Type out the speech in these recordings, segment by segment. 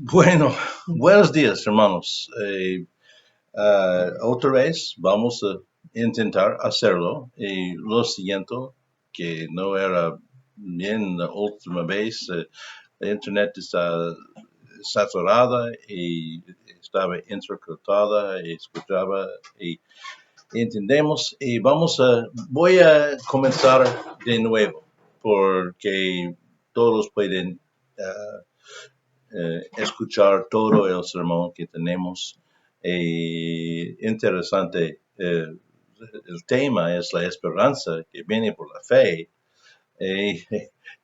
Bueno, buenos días, hermanos. Otra vez vamos a intentar hacerlo. Y lo siento que no era bien la última vez. La internet está saturada y estaba intercortada y escuchaba y entendemos. Y voy a comenzar de nuevo porque todos pueden escuchar todo el sermón que tenemos. Interesante, el tema es la esperanza que viene por la fe. Eh,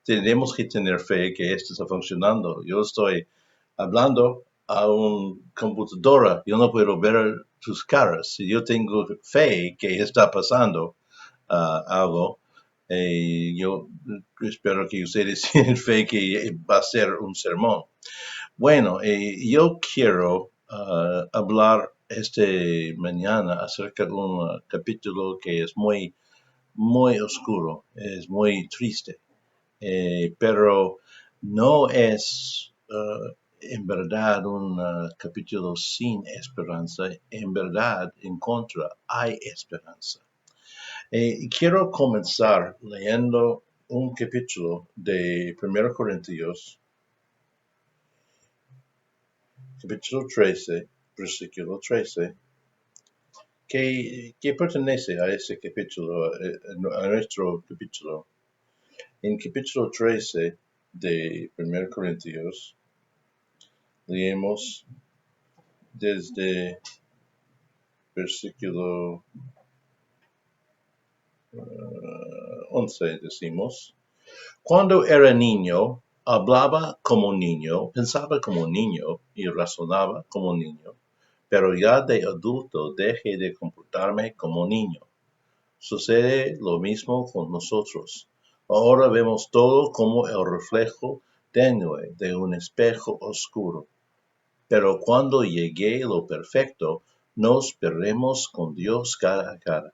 Tenemos que tener fe que esto está funcionando. Yo estoy hablando a una computadora, yo no puedo ver tus caras. Si yo tengo fe que está pasando algo, yo espero que ustedes tienen fe que va a ser un sermón. Bueno, yo quiero hablar este mañana acerca de un capítulo que es muy oscuro, es muy triste, pero no es en verdad un capítulo sin esperanza, en verdad en contra hay esperanza. Quiero comenzar leyendo un capítulo de 1 Corintios, capítulo 13, versículo 13, que pertenece a ese capítulo, a nuestro capítulo. En capítulo 13 de 1 Corintios, leemos desde versículo 11, decimos: Cuando era niño, hablaba como niño, pensaba como niño y razonaba como niño, pero ya de adulto dejé de comportarme como niño. Sucede lo mismo con nosotros. Ahora vemos todo como el reflejo tenue de un espejo oscuro. Pero cuando llegue lo perfecto, nos veremos con Dios cara a cara.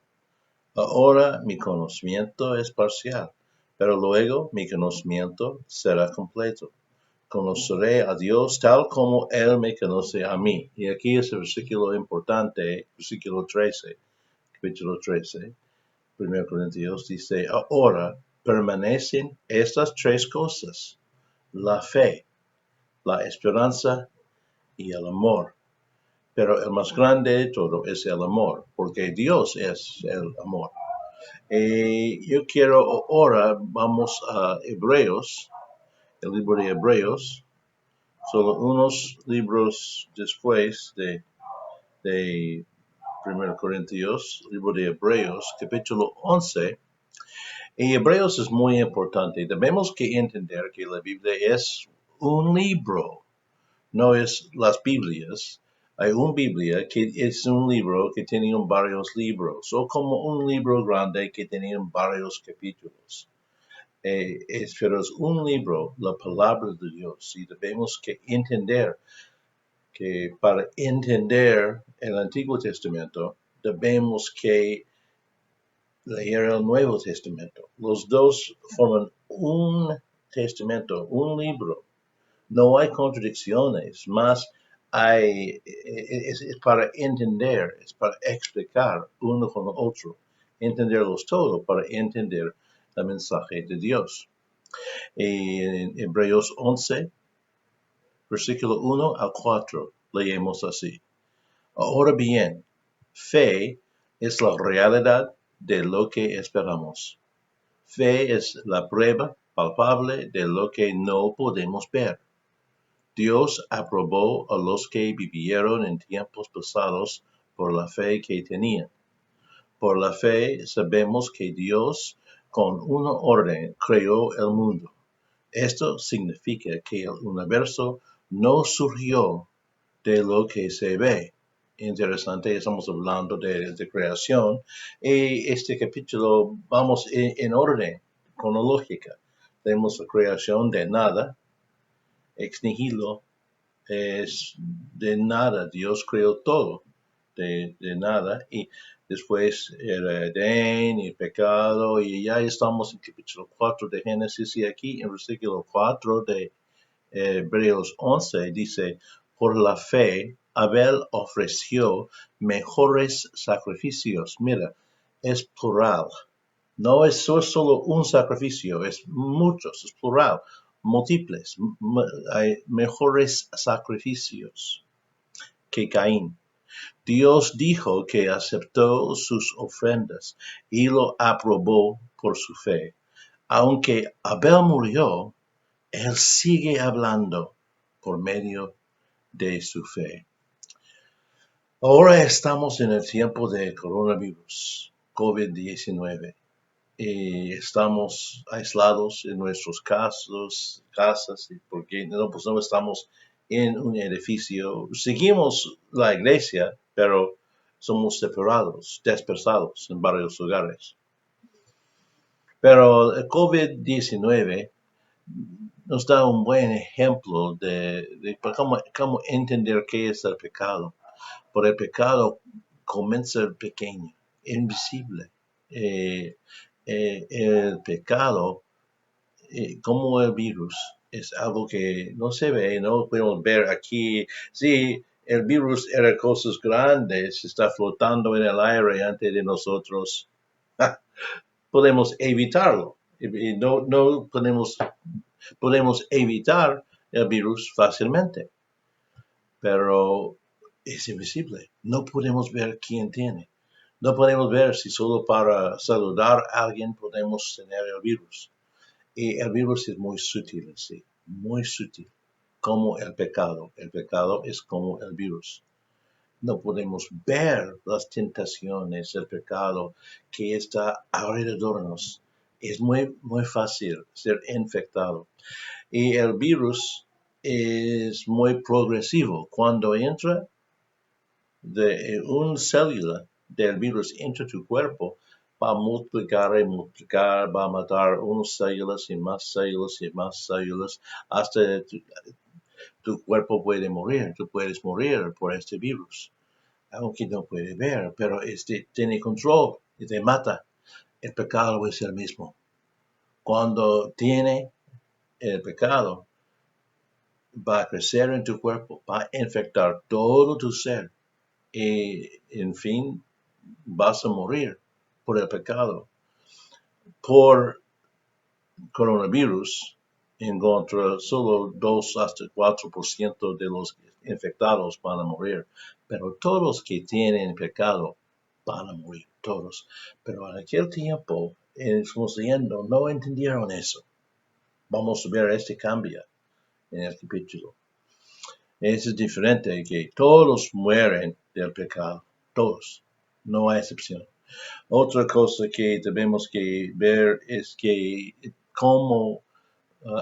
Ahora mi conocimiento es parcial, pero luego mi conocimiento será completo. Conoceré a Dios tal como Él me conoce a mí. Y aquí es el versículo importante, versículo 13, capítulo 13. 1 Corintios dice: ahora permanecen estas tres cosas: la fe, la esperanza y el amor. Pero el más grande de todo es el amor, porque Dios es el amor. Yo quiero ahora, vamos a Hebreos, el libro de Hebreos, solo unos libros después de 1 Corintios, libro de Hebreos, capítulo 11. En Hebreos es muy importante. Debemos que entender que la Biblia es un libro, no es las Biblias. Hay una Biblia que es un libro que tiene varios libros, o como un libro grande que tiene varios capítulos. Pero es un libro, la palabra de Dios, y debemos que entender que para entender el Antiguo Testamento debemos que leer el Nuevo Testamento. Los dos forman un testamento, un libro. No hay contradicciones, más es para entender, es para explicar uno con el otro, entenderlos todo para entender el mensaje de Dios. En Hebreos 11, versículo 1 al 4, leemos así: Ahora bien, fe es la realidad de lo que esperamos. Fe es la prueba palpable de lo que no podemos ver. Dios aprobó a los que vivieron en tiempos pasados por la fe que tenían. Por la fe sabemos que Dios, con una orden, creó el mundo. Esto significa que el universo no surgió de lo que se ve. Interesante, estamos hablando de creación. Y este capítulo vamos en orden cronológica. Tenemos la creación de nada, ex nihilo, es de nada. Dios creó todo de nada. Y después el Edén y el pecado. Y ya estamos en capítulo 4 de Génesis. Y aquí en versículo 4 de Hebreos 11 dice, por la fe, Abel ofreció mejores sacrificios. Mira, es plural. No es solo un sacrificio, es muchos, es plural, múltiples. Hay mejores sacrificios que Caín. Dios dijo que aceptó sus ofrendas y lo aprobó por su fe. Aunque Abel murió, él sigue hablando por medio de su fe. Ahora estamos en el tiempo de coronavirus, COVID-19, y estamos aislados en nuestros casas, porque pues no estamos en un edificio. Seguimos la iglesia, pero somos separados, dispersados en varios lugares. Pero el COVID-19 nos da un buen ejemplo de cómo entender qué es el pecado. Por el pecado comienza pequeño, invisible. El pecado, como el virus, es algo que no se ve, no podemos ver aquí. Sí, el virus era cosas grandes, está flotando en el aire antes de nosotros. Podemos evitarlo. Y no podemos evitar el virus fácilmente, pero es invisible. No podemos ver quién tiene. No podemos ver si solo para saludar a alguien podemos tener el virus. Y el virus es muy sutil, sí, muy sutil, como el pecado. El pecado es como el virus. No podemos ver las tentaciones, el pecado que está alrededor de nosotros. Es muy fácil ser infectado. Y el virus es muy progresivo. Cuando entra de una célula del virus entra tu cuerpo, va a multiplicar y multiplicar, va a matar unas células y más células y más células, hasta tu cuerpo puede morir. Tú puedes morir por este virus, aunque no puede ver, pero tiene control y te mata. El pecado es el mismo. Cuando tiene el pecado, va a crecer en tu cuerpo, va a infectar todo tu ser y, en fin, vas a morir por el pecado. Por coronavirus, encontra solo 2 hasta 4% de los infectados van a morir, pero todos los que tienen pecado van a morir, todos. Pero en aquel tiempo, estamos leyendo, no entendieron eso. Vamos a ver este cambio en el capítulo. Eso es diferente, que todos mueren del pecado, todos, no hay excepción. Otra cosa que tenemos que ver es que como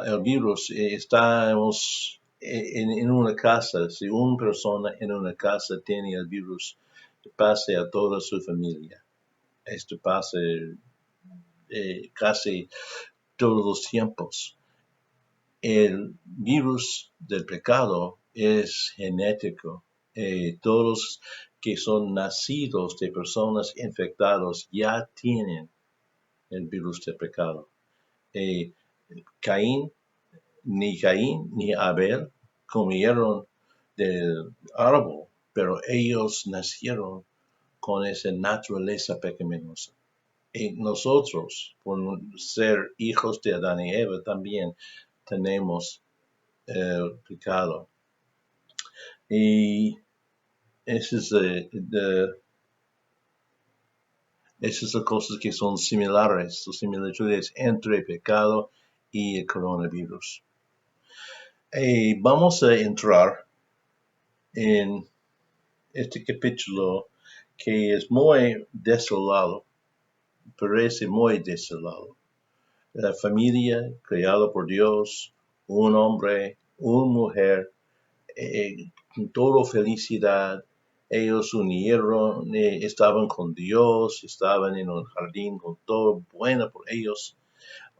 el virus estamos en una casa, si una persona en una casa tiene el virus, pase a toda su familia. Esto pasa casi todos los tiempos. El virus del pecado es genético. Todos que son nacidos de personas infectadas ya tienen el virus del pecado. Caín ni Abel comieron del árbol, pero ellos nacieron con esa naturaleza pecaminosa. Y nosotros, por ser hijos de Adán y Eva, también tenemos el pecado. Y esas son cosas que son similares, las similitudes entre el pecado y el coronavirus. Y vamos a entrar en este capítulo que es muy desolado, parece muy desolado. La familia creada por Dios, un hombre, una mujer, con toda felicidad. Ellos unieron, estaban con Dios, estaban en un jardín con todo bueno por ellos.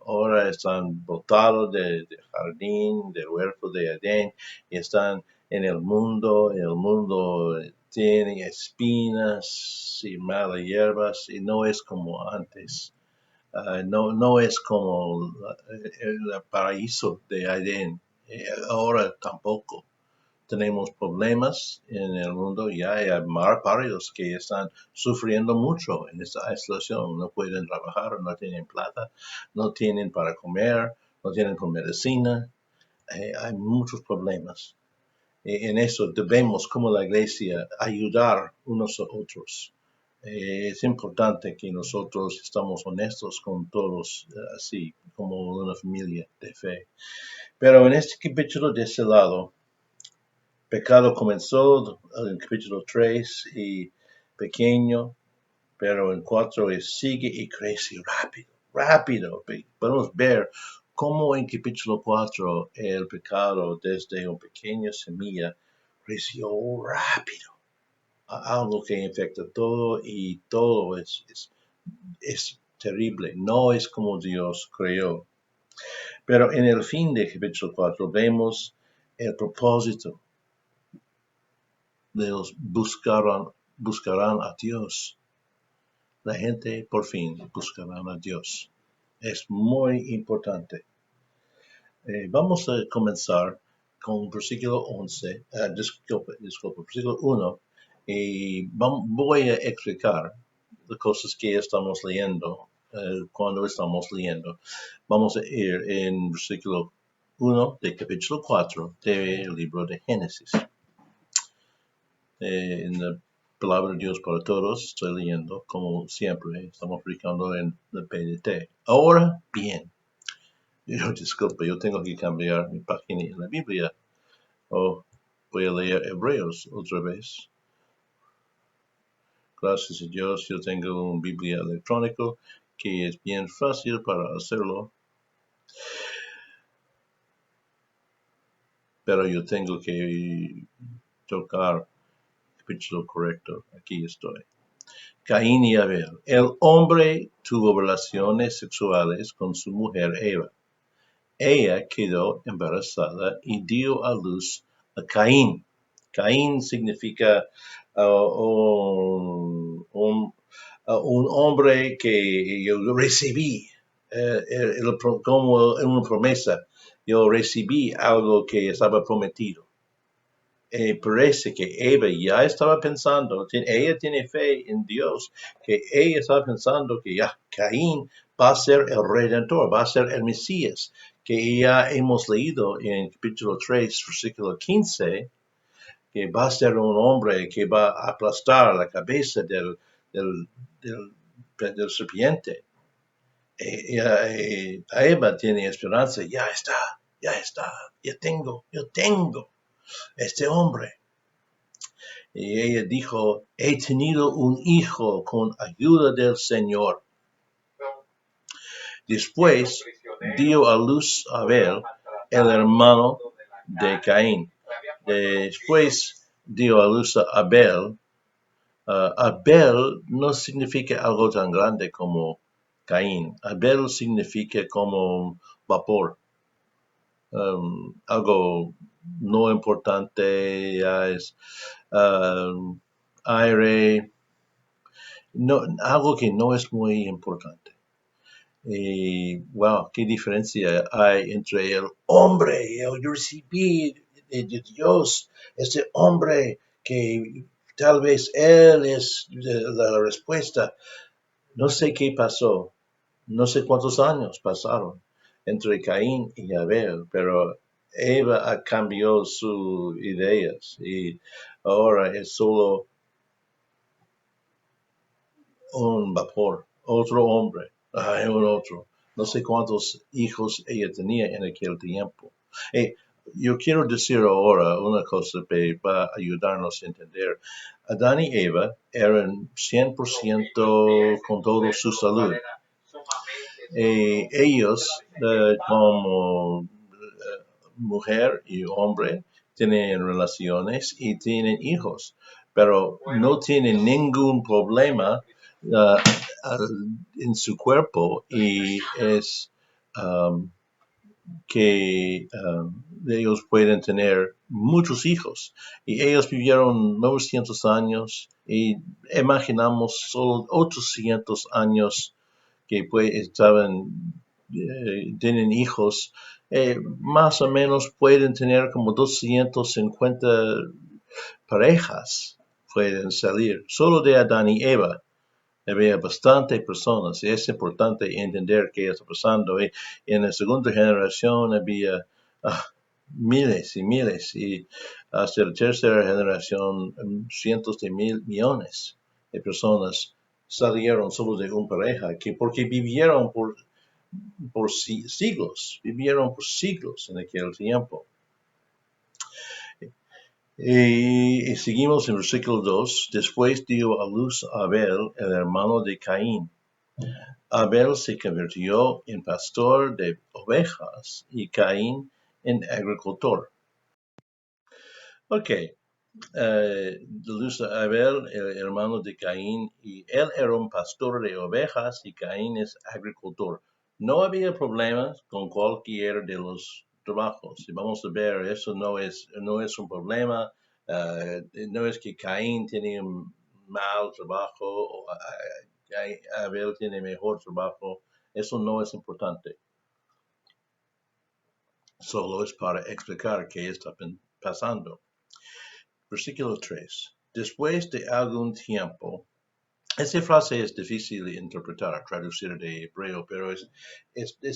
Ahora están botados del jardín, del huerto de Edén, y están en el mundo. El mundo tiene espinas y malas hierbas, y no es como antes. No es como el paraíso de Edén. Ahora tampoco. Tenemos problemas en el mundo, ya hay varios que están sufriendo mucho en esta situación, no pueden trabajar, no tienen plata, no tienen para comer, no tienen con medicina, hay muchos problemas. En eso debemos, como la iglesia, ayudar unos a otros. Es importante que nosotros estamos honestos con todos, así como una familia de fe. Pero en este capítulo de ese lado, pecado comenzó en capítulo 3 y pequeño, pero en 4 sigue y crece rápido. Podemos ver cómo en capítulo 4 el pecado desde una pequeña semilla creció rápido. Algo que infecta todo y todo es terrible. No es como Dios creó. Pero en el fin de capítulo 4 vemos el propósito. Ellos buscarán a Dios. La gente por fin buscarán a Dios. Es muy importante. Vamos a comenzar con versículo 11, disculpe, versículo 1, y voy a explicar las cosas que estamos leyendo cuando estamos leyendo. Vamos a ir en versículo 1 de capítulo 4 del libro de Génesis. En la palabra de Dios para todos, estoy leyendo, como siempre, estamos aplicando en el PDT. Ahora bien, disculpe, yo tengo que cambiar mi página en la Biblia. Voy a leer Hebreos otra vez. Gracias a Dios, yo tengo una Biblia electrónica que es bien fácil para hacerlo. Pero yo tengo que tocar el capítulo correcto. Aquí estoy. Caín y Abel. El hombre tuvo relaciones sexuales con su mujer Eva. Ella quedó embarazada y dio a luz a Caín. Caín significa un hombre que yo recibí, como una promesa. Yo recibí algo que estaba prometido. Parece que Eva ya estaba pensando, ella tiene fe en Dios, que ella estaba pensando que ya Caín va a ser el redentor, va a ser el Mesías, que ya hemos leído en capítulo 3, versículo 15, que va a ser un hombre que va a aplastar la cabeza del serpiente. Eva tiene esperanza, ya está, yo tengo este hombre. Y ella dijo, he tenido un hijo con ayuda del Señor. Después dio a luz a Abel, el hermano de Caín. Después dio a luz a Abel. Abel no significa algo tan grande como Caín. Abel significa como vapor. Algo no importante, ya es aire, no, algo que no es muy importante. Wow, qué diferencia hay entre el hombre, el recibir de Dios, este hombre que tal vez él es la respuesta. No sé qué pasó, no sé cuántos años pasaron entre Caín y Abel, pero Eva cambió sus ideas y ahora es solo un vapor, otro hombre, un otro. No sé cuántos hijos ella tenía en aquel tiempo. Yo quiero decir ahora una cosa que va a ayudarnos a entender. Adán y Eva eran 100% con toda su salud. Ellos, como mujer y hombre, tienen relaciones y tienen hijos, pero no tienen ningún problema en su cuerpo y es que ellos pueden tener muchos hijos y ellos vivieron 900 años y imaginamos solo 800 años que pues estaban tienen hijos, más o menos pueden tener como 250 parejas, pueden salir, solo de Adán y Eva. Había bastantes personas y es importante entender qué está pasando. Y en la segunda generación había miles y miles y hasta la tercera generación cientos de millones de personas salieron solo de una pareja porque vivieron por siglos, vivieron por siglos en aquel tiempo. Y seguimos en versículo 2. Después dio a luz a Abel, el hermano de Caín. Abel se convirtió en pastor de ovejas y Caín en agricultor. Ok, luz a Abel, el hermano de Caín, y él era un pastor de ovejas y Caín es agricultor. No había problemas con cualquiera de los trabajos. Y vamos a ver, eso no es un problema. No es que Caín tiene un mal trabajo o Abel tiene mejor trabajo. Eso no es importante. Solo es para explicar qué está pasando. Versículo 3. Después de algún tiempo, esta frase es difícil de interpretar, traducir de hebreo, pero es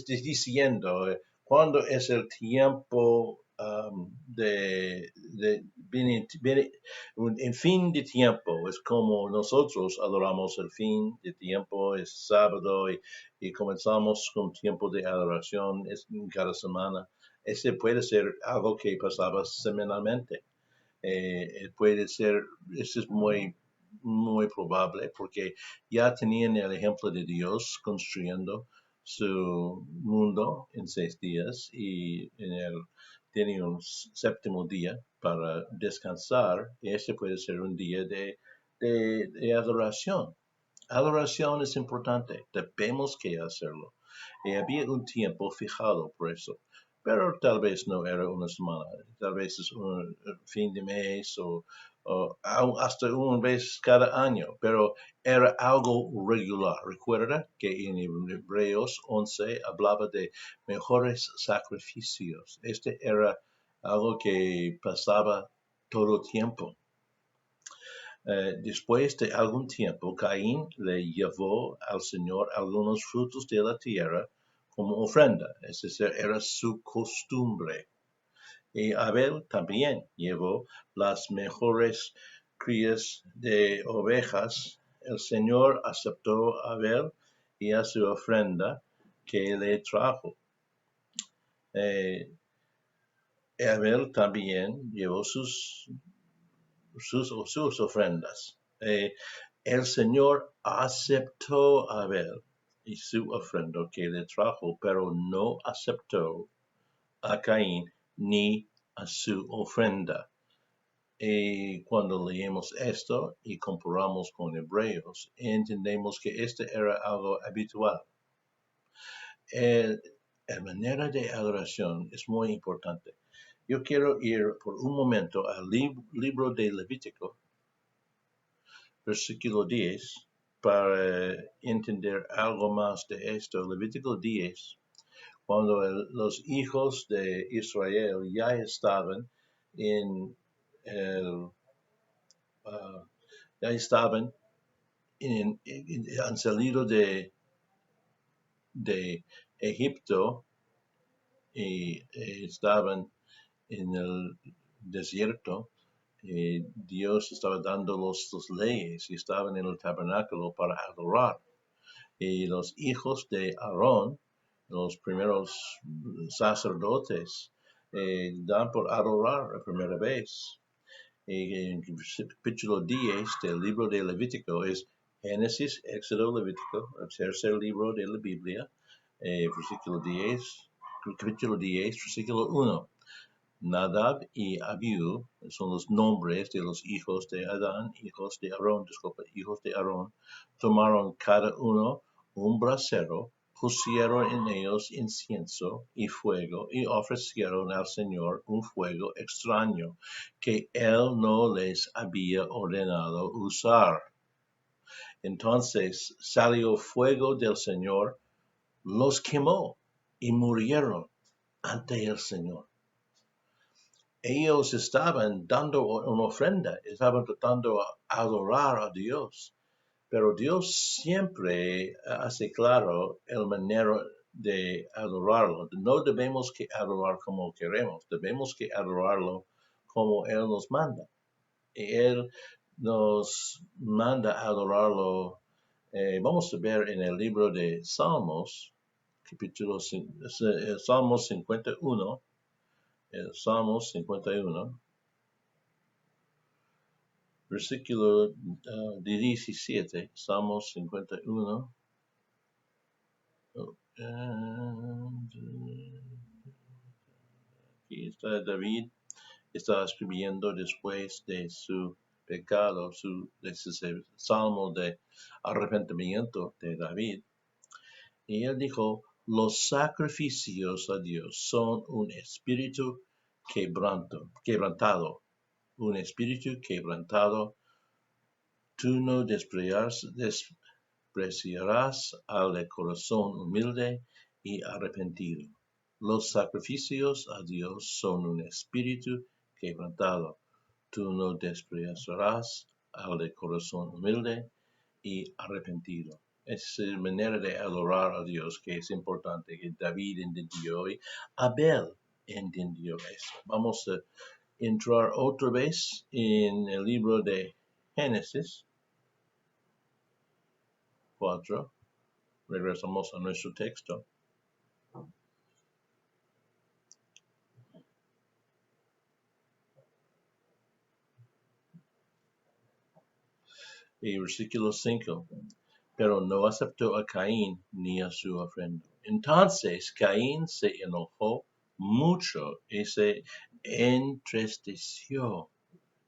diciendo cuando es el tiempo en fin de tiempo. Es como nosotros adoramos el fin de tiempo, es sábado y comenzamos con tiempo de adoración cada semana. Ese puede ser algo que pasaba semanalmente. Puede ser, eso es muy probable porque ya tenían el ejemplo de Dios construyendo su mundo en 6 días y tiene un séptimo día para descansar y ese puede ser un día de adoración. Adoración es importante, debemos que hacerlo. Y había un tiempo fijado por eso, pero tal vez no era una semana, tal vez es un fin de mes o hasta una vez cada año, pero era algo regular. Recuerda que en Hebreos 11 hablaba de mejores sacrificios. Este era algo que pasaba todo el tiempo. Después de algún tiempo, Caín le llevó al Señor algunos frutos de la tierra como ofrenda, es decir, era su costumbre. Y Abel también llevó las mejores crías de ovejas. El Señor aceptó a Abel y a su ofrenda que le trajo. Abel también llevó sus ofrendas. El Señor aceptó a Abel y su ofrenda que le trajo, pero no aceptó a Caín ni a su ofrenda. Y cuando leemos esto y comparamos con Hebreos, entendemos que este era algo habitual. La manera de adoración es muy importante. Yo quiero ir por un momento al libro de Levítico, versículo 10, para entender algo más de esto. Levítico 10, cuando los hijos de Israel ya estaban en el, ya estaban han salido de Egipto y estaban en el desierto. Dios estaba dando las leyes y estaban en el tabernáculo para adorar. Y los hijos de Aarón, los primeros sacerdotes, dan por adorar la primera vez. En el capítulo 10 del libro de Levítico es Génesis, Éxodo, Levítico, el tercer libro de la Biblia, versículo 10, capítulo 10, versículo 1. Nadab y Abiú son los nombres de los hijos de Adán, hijos de Aarón, tomaron cada uno un brasero, pusieron en ellos incienso y fuego y ofrecieron al Señor un fuego extraño que Él no les había ordenado usar. Entonces salió fuego del Señor, los quemó y murieron ante el Señor. Ellos estaban dando una ofrenda, estaban tratando de adorar a Dios, pero Dios siempre hace claro el manera de adorarlo. No debemos que adorar como queremos, debemos que adorarlo como Él nos manda. Y Él nos manda a adorarlo. Vamos a ver en el libro de Salmos, capítulo Salmos 51, el Salmos 51, versículo 17, Salmos 51. Aquí está David, está escribiendo después de su pecado, de ese salmo de arrepentimiento de David. Y él dijo, los sacrificios a Dios son un espíritu quebrantado, un espíritu quebrantado. Tú no despreciarás al de corazón humilde y arrepentido. Los sacrificios a Dios son un espíritu quebrantado. Tú no despreciarás al de corazón humilde y arrepentido. Es la manera de adorar a Dios que es importante, que David entendió y Abel entendió eso. Vamos a entrar otra vez en el libro de Génesis 4. Regresamos a nuestro texto. Y versículo 5. Pero no aceptó a Caín ni a su ofrenda. Entonces Caín se enojó mucho y se entristeció.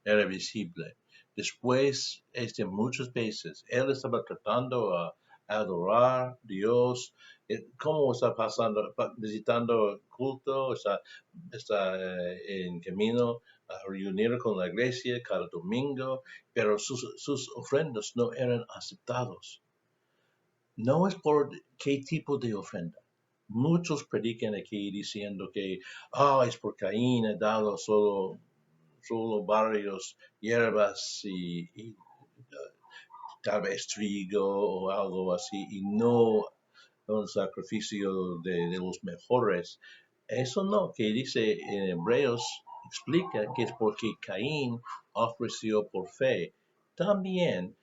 Era visible. Después, muchas veces, él estaba tratando a adorar a Dios. ¿Cómo está pasando? Visitando culto, está en camino a reunir con la iglesia cada domingo, pero sus ofrendas no eran aceptados. No es por qué tipo de ofrenda. Muchos predican aquí diciendo que es por Caín ha dado solo varios hierbas y tal vez trigo o algo así, y no un sacrificio de los mejores. Eso no, que dice en Hebreos, explica que es porque Caín ofreció por fe. También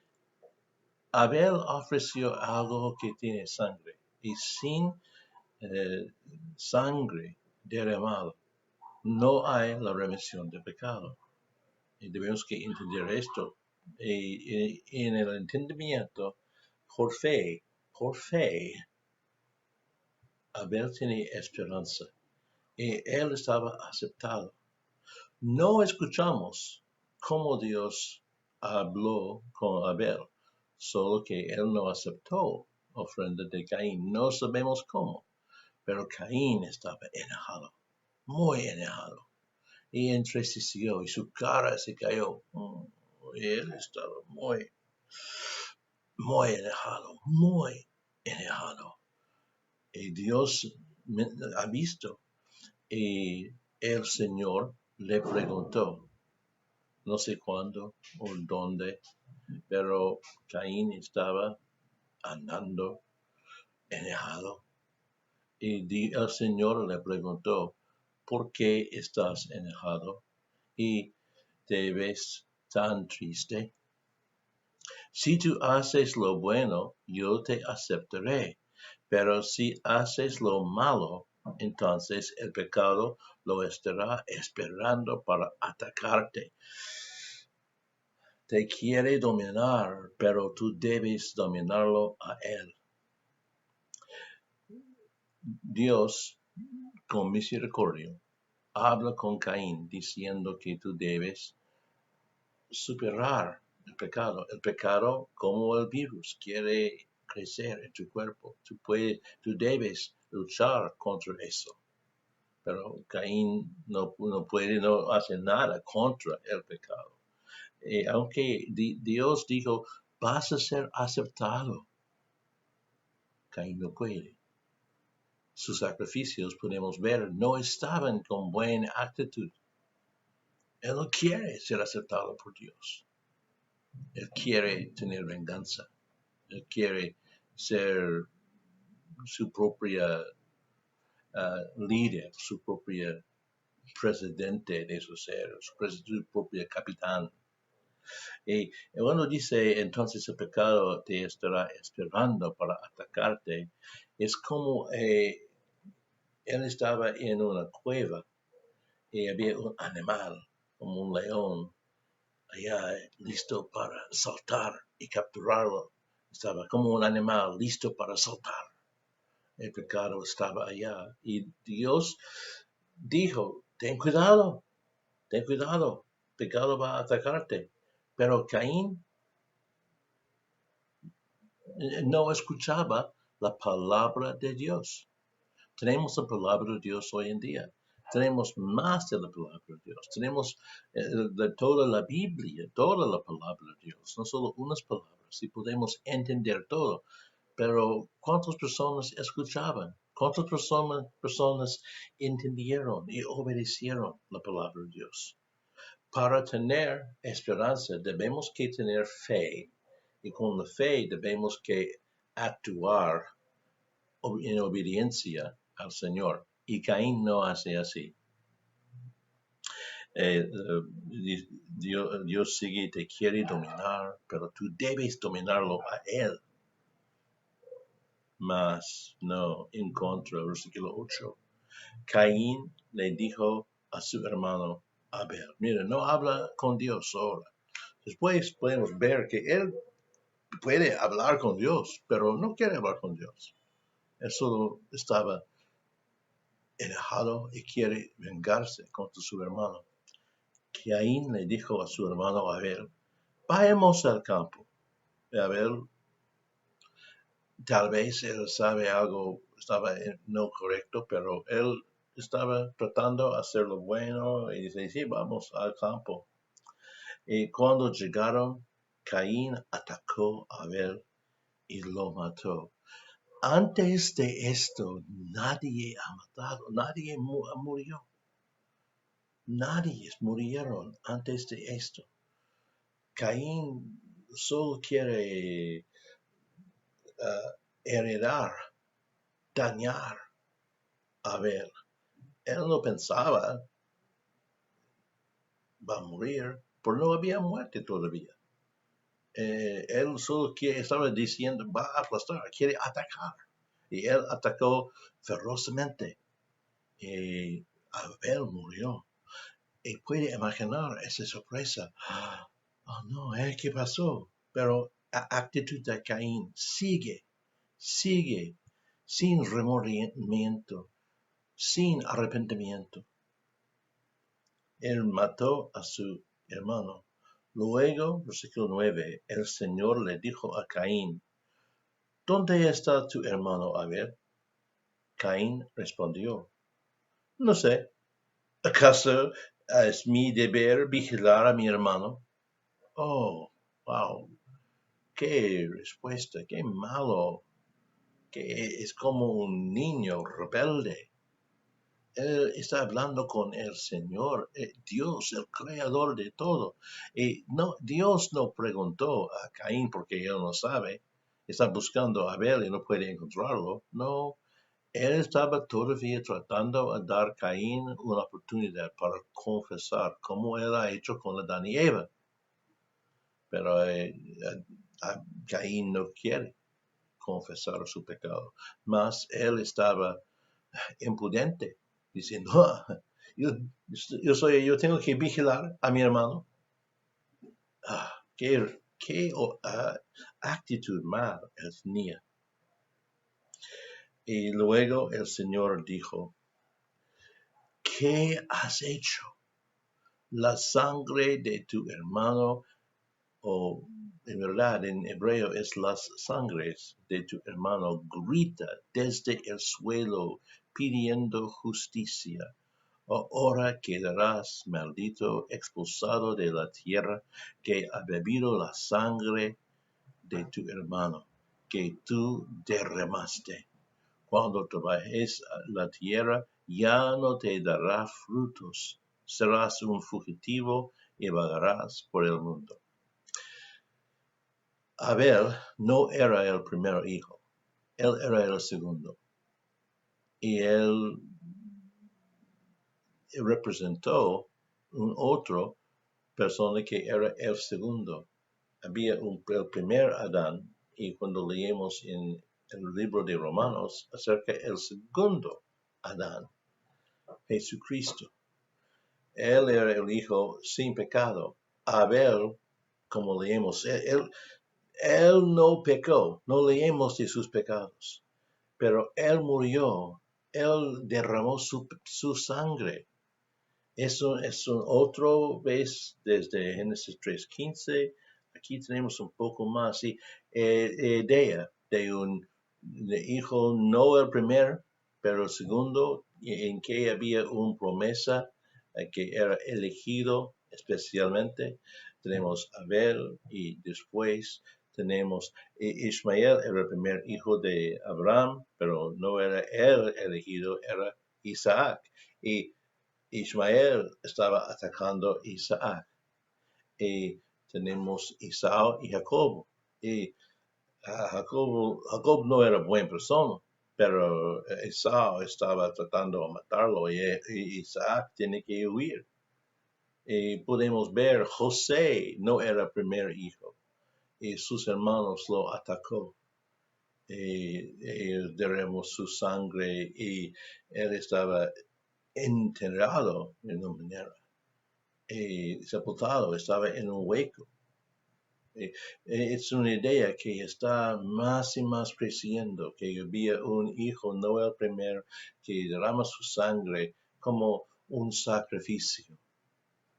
Abel ofreció algo que tiene sangre, y sin sangre derramada no hay la remisión de pecado. Y debemos que entender esto. Y en el entendimiento, por fe, Abel tenía esperanza. Y él estaba aceptado. No escuchamos cómo Dios habló con Abel, solo que él no aceptó ofrenda de Caín. No sabemos cómo, pero Caín estaba enojado, muy enojado, y entristeció, y su cara se cayó. Y él estaba muy enojado, muy enojado. Y Dios ha visto. Y el Señor le preguntó, no sé cuándo o dónde, pero Caín estaba andando enojado. Y el Señor le preguntó, ¿por qué estás enojado y te ves tan triste? Si tú haces lo bueno, yo te aceptaré, pero si haces lo malo, entonces el pecado lo estará esperando para atacarte. Te quiere dominar, pero tú debes dominarlo a él. Dios, con misericordia, habla con Caín diciendo que tú debes superar el pecado. El pecado, como el virus, quiere crecer en tu cuerpo. Tú debes luchar contra eso. Pero Caín no hace nada contra el pecado. Aunque Dios dijo, vas a ser aceptado, Caín no puede. sus sacrificios, podemos ver, no estaban con buena actitud. Él no quiere ser aceptado por Dios. Él quiere tener venganza. Él quiere ser su propia líder, su propia presidente de su ser, su propia capitán. Y cuando dice entonces el pecado te estará esperando para atacarte, es como él estaba en una cueva y había un animal, como un león, allá listo para saltar y capturarlo. Estaba como un animal listo para saltar. El pecado estaba allá y Dios dijo, ten cuidado, pecado va a atacarte. Pero Caín no escuchaba la palabra de Dios. Tenemos la palabra de Dios hoy en día. Tenemos más de la palabra de Dios. Tenemos de toda la Biblia, toda la palabra de Dios, no solo unas palabras, y podemos entender todo. Pero ¿cuántas personas escuchaban? ¿Cuántas personas entendieron y obedecieron la palabra de Dios? Para tener esperanza debemos que tener fe, y con la fe debemos que actuar en obediencia al Señor. Y Caín no hace así. Dios sigue, te quiere dominar, pero tú debes dominarlo a Él. Mas no, en contra, versículo 8. Caín le dijo a su hermano Abel, mira, no habla con Dios ahora. Después podemos ver que él puede hablar con Dios, pero no quiere hablar con Dios. Él solo estaba enojado y quiere vengarse contra su hermano. Caín le dijo a su hermano Abel, vayamos al campo. Abel, tal vez él sabe algo, estaba no correcto, pero él estaba tratando de hacer lo bueno y dice, sí, vamos al campo. Y cuando llegaron, Caín atacó a Abel y lo mató. Antes de esto, nadie ha matado, nadie murió. Nadie murieron antes de esto. Caín solo quiere heredar, dañar a Abel. Él no pensaba va a morir, pero no había muerte todavía. Él solo estaba diciendo va a aplastar, quiere atacar. Y él atacó ferozmente. Y Abel murió. Y puede imaginar esa sorpresa. Oh no, ¿qué pasó? Pero la actitud de Caín sigue, sin remordimiento, sin arrepentimiento. Él mató a su hermano. Luego, versículo 9, el Señor le dijo a Caín, ¿dónde está tu hermano Abel? Caín respondió, no sé, ¿acaso es mi deber vigilar a mi hermano? Oh, wow, qué respuesta, qué malo, que es como un niño rebelde. Él está hablando con el Señor, Dios, el creador de todo. Y no, Dios no preguntó a Caín porque él no sabe. Está buscando a Abel y no puede encontrarlo. No, él estaba todavía tratando de dar a Caín una oportunidad para confesar como él ha hecho con Adán y Eva. Pero Caín no quiere confesar su pecado. Mas él estaba impudente, diciendo, yo tengo que vigilar a mi hermano. Qué actitud mal él tenía. Y luego el Señor dijo, ¿qué has hecho? La sangre de tu hermano, o en verdad en hebreo es las sangres de tu hermano, grita desde el suelo pidiendo justicia. Ahora quedarás maldito, expulsado de la tierra, que ha bebido la sangre de tu hermano, que tú derramaste. Cuando trabajes la tierra, ya no te dará frutos. Serás un fugitivo y vagarás por el mundo. Abel no era el primer hijo, él era el segundo. Y él representó un otro persona que era el segundo. Había el primer Adán, y cuando leemos en el libro de Romanos acerca del segundo Adán, Jesucristo. Él era el hijo sin pecado. Abel, como leemos, él no pecó, no leemos de sus pecados, pero él murió, él derramó su sangre. Eso es otro vez desde Génesis 3:15. Aquí tenemos un poco más, y idea de un hijo, no el primer, pero el segundo, en que había una promesa que era elegido especialmente. Tenemos Abel y después tenemos Ismael, era el primer hijo de Abraham, pero no era él elegido, era Isaac. Y Ismael estaba atacando a Isaac. Y tenemos Esaú y Jacob. Y Jacob no era buena persona, pero Esaú estaba tratando de matarlo y Isaac tiene que huir. Y podemos ver, José no era el primer hijo y sus hermanos lo atacó. Y derramó su sangre y él estaba enterrado de una manera. Sepultado, estaba en un hueco. Es una idea que está más y más creciendo, que había un hijo, no el primero, que derrama su sangre como un sacrificio.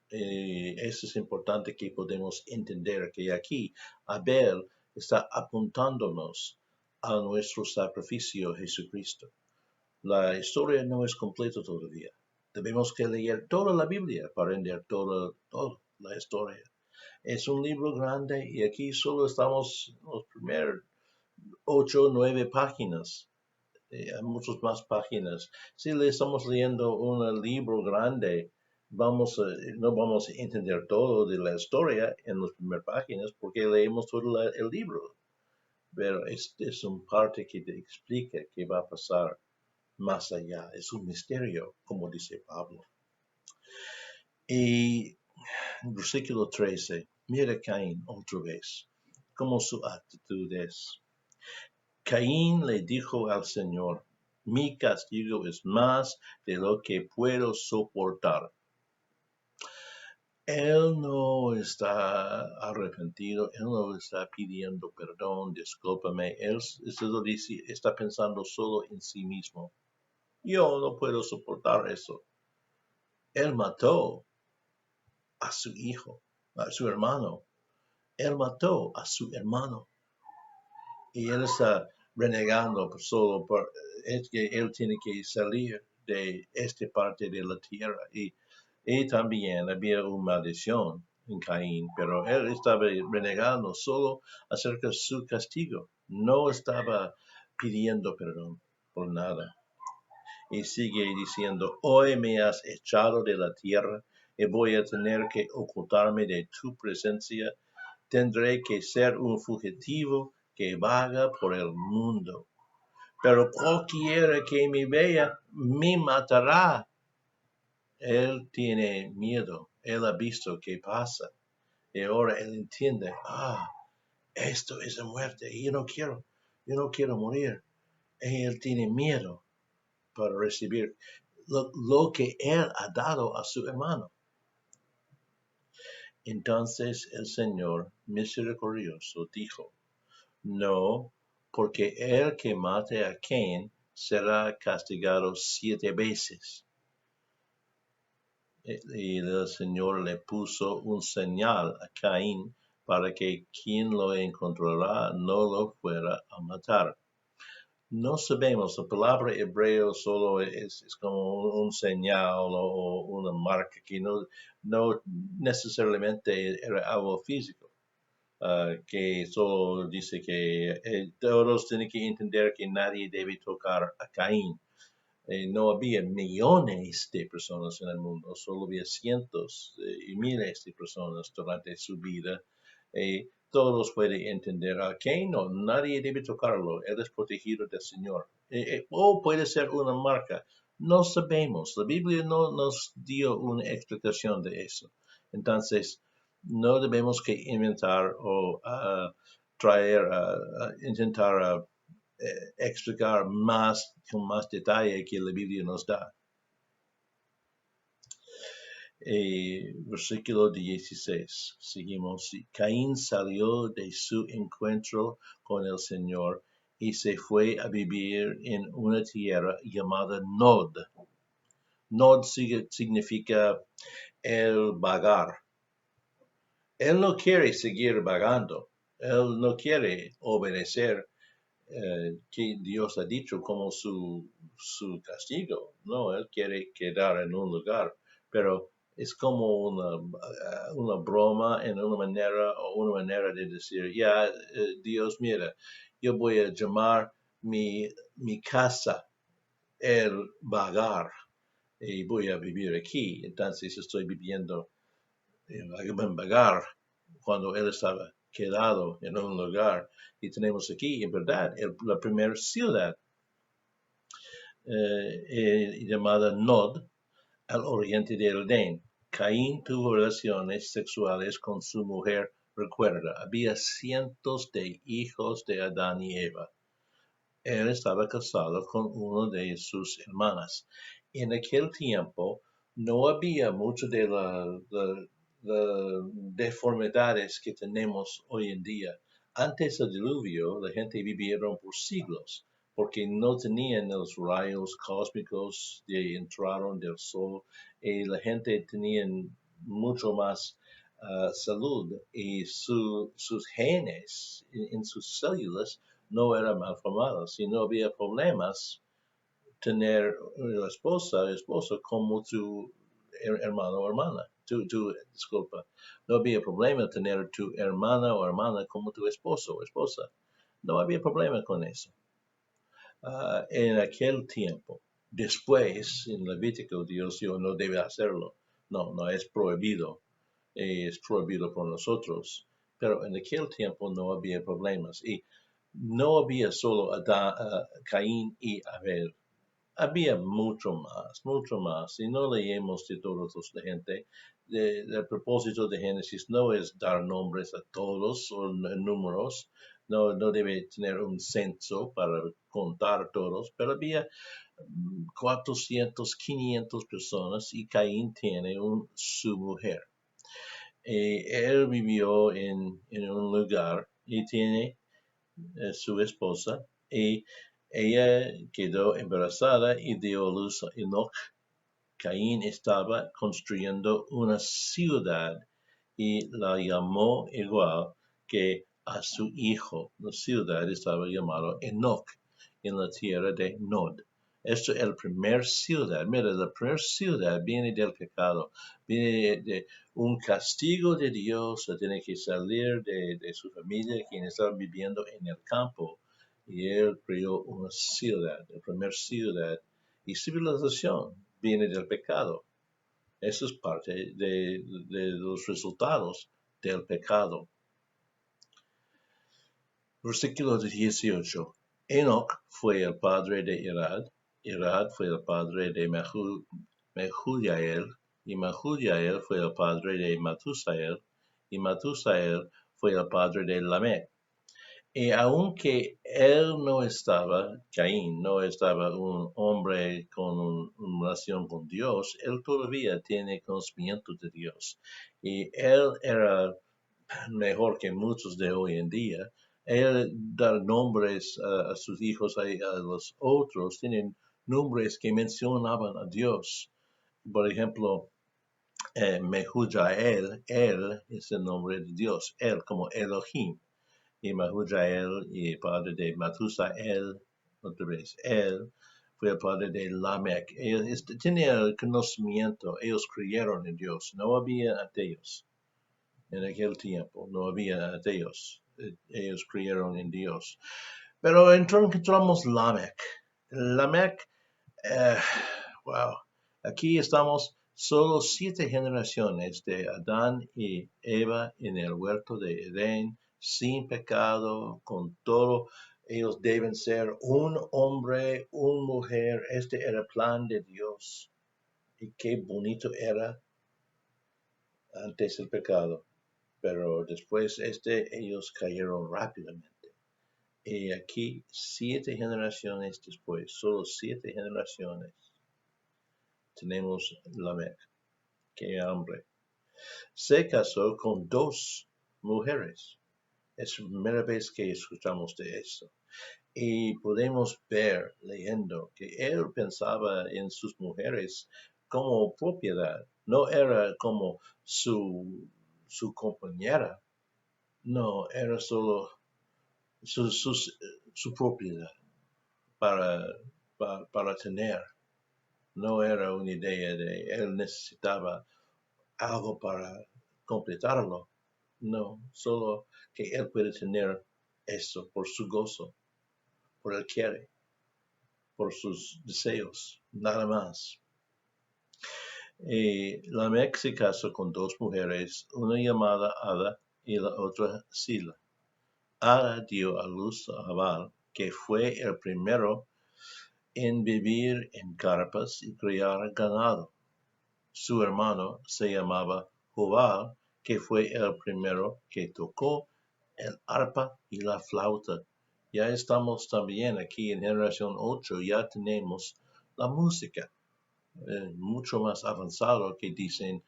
Eso es importante que podemos entender, que aquí Abel está apuntándonos a nuestro sacrificio Jesucristo. La historia no es completa todavía. Debemos que leer toda la Biblia para entender toda la historia. Es un libro grande y aquí solo estamos en las primeras 8 o 9 páginas. Hay muchas más páginas. Si le estamos leyendo un libro grande, no vamos a entender todo de la historia en las primeras páginas porque leemos todo el libro. Pero es un parte que te explica qué va a pasar más allá. Es un misterio, como dice Pablo. Y versículo 13, mira Caín otra vez, como su actitud es. Caín le dijo al Señor, mi castigo es más de lo que puedo soportar. Él no está arrepentido, él no está pidiendo perdón, discúlpame, él está pensando solo en sí mismo. Yo no puedo soportar eso. Él mató a su hijo, a su hermano. Él mató a su hermano. Y él está renegando es que él tiene que salir de esta parte de la tierra. Y también había una maldición en Caín, pero él estaba renegando solo acerca de su castigo. No estaba pidiendo perdón por nada. Y sigue diciendo, hoy me has echado de la tierra y voy a tener que ocultarme de tu presencia. Tendré que ser un fugitivo que vaga por el mundo. Pero cualquiera que me vea me matará. Él tiene miedo. Él ha visto qué pasa. Y ahora él entiende, esto es la muerte. Y yo no quiero morir. Y él tiene miedo para recibir lo que él ha dado a su hermano. Entonces el Señor misericordioso dijo, no, porque el que mate a Caín será castigado 7 veces. Y el Señor le puso un señal a Caín para que quien lo encontrara no lo fuera a matar. No sabemos, la palabra hebreo solo es como un señal o una marca que no necesariamente era algo físico. que solo dice que todos tienen que entender que nadie debe tocar a Caín. No había millones de personas en el mundo, solo había cientos y miles de personas durante su vida. Todos pueden entender a Caín, no, nadie debe tocarlo, él es protegido del Señor. O puede ser una marca, no sabemos, la Biblia no nos dio una explicación de eso. Entonces, no debemos que inventar o traer, intentar explicar más con más detalle que la Biblia nos da. Versículo 16. Seguimos. Caín salió de su encuentro con el Señor y se fue a vivir en una tierra llamada Nod. Nod significa el vagar. Él no quiere seguir vagando. Él no quiere obedecer que Dios ha dicho como su castigo. No, él quiere quedar en un lugar, pero es como una broma en una manera de decir, ya, Dios, mira, yo voy a llamar mi casa el vagar y voy a vivir aquí. Entonces estoy viviendo en vagar cuando él estaba quedado en un lugar. Y tenemos aquí, en verdad, la primera ciudad llamada Nod, al oriente de Edén. Caín tuvo relaciones sexuales con su mujer. Recuerda, había cientos de hijos de Adán y Eva. Él estaba casado con una de sus hermanas. En aquel tiempo no había mucho de las deformidades que tenemos hoy en día. Antes del diluvio, la gente vivieron por siglos porque no tenían los rayos cósmicos que entraron del sol y la gente tenía mucho más salud y sus genes en sus células no eran malformados y no había problemas tener una esposo como tu hermano o hermana. Disculpa, no había problema tener tu hermana o hermana como tu esposo o esposa. No había problema con eso. En aquel tiempo, después, en Levítico, Dios dijo, no debe hacerlo. No, no es prohibido. Es prohibido por nosotros. Pero en aquel tiempo no había problemas. Y no había solo Caín y Abel. Había mucho más. Y no leemos de todos los de gente. El propósito de Génesis no es dar nombres a todos o números. No debe tener un censo para contar todos, pero había 400, 500 personas y Caín tiene su mujer. Él vivió en un lugar y tiene su esposa y ella quedó embarazada y dio a luz a Enoch. Caín estaba construyendo una ciudad y la llamó igual que a su hijo. La ciudad estaba llamada Enoch en la tierra de Nod. Esto es la primera ciudad. Mira, la primera ciudad viene del pecado, viene de un castigo de Dios, tiene que salir de su familia, quien estaba viviendo en el campo. Y él creó una ciudad, la primera ciudad. Y civilización viene del pecado. Eso es parte de los resultados del pecado. Versículo 18. Enoch fue el padre de Irad. Irad fue el padre de Mehujael. Y Mehujael fue el padre de Matusael. Y Matusael fue el padre de Lamech. Y aunque Caín no estaba un hombre con una relación con Dios, él todavía tiene conocimiento de Dios. Y él era mejor que muchos de hoy en día. Él da nombres a sus hijos, a los otros, tienen nombres que mencionaban a Dios. Por ejemplo, Mehujael, él es el nombre de Dios, él como Elohim. Y Mehujael y padre de Matusael, otra vez, él fue el padre de Lamech. Ellos tenían el conocimiento, ellos creyeron en Dios, no había ateos. en aquel tiempo. No había ateos. Ellos creyeron en Dios. Pero encontramos Lamech. Lamech, eh, wow, aquí estamos solo 7 generaciones de Adán y Eva en el huerto de Edén, sin pecado, con todo. Ellos deben ser un hombre, una mujer. Este era el plan de Dios. Y qué bonito era antes el pecado. Pero después ellos cayeron rápidamente. Y aquí, 7 generaciones después, solo 7 generaciones, tenemos Lamech. Qué hambre. Se casó con 2 mujeres. Es la primera vez que escuchamos de esto. Y podemos ver, leyendo, que él pensaba en sus mujeres como propiedad. No era como su compañera. No, era solo su, su, su propiedad para, para tener. No era una idea de él necesitaba algo para completarlo. No, solo que él puede tener eso por su gozo, por él quiere, por sus deseos, nada más. Y Lamech se casó con 2 mujeres, una llamada Ada y la otra Sila. Ada dio a luz a Jabal, que fue el primero en vivir en carpas y criar ganado. Su hermano se llamaba Jubal, que fue el primero que tocó el arpa y la flauta. Ya estamos también aquí en generación 8, ya tenemos la música, mucho más avanzado que dicen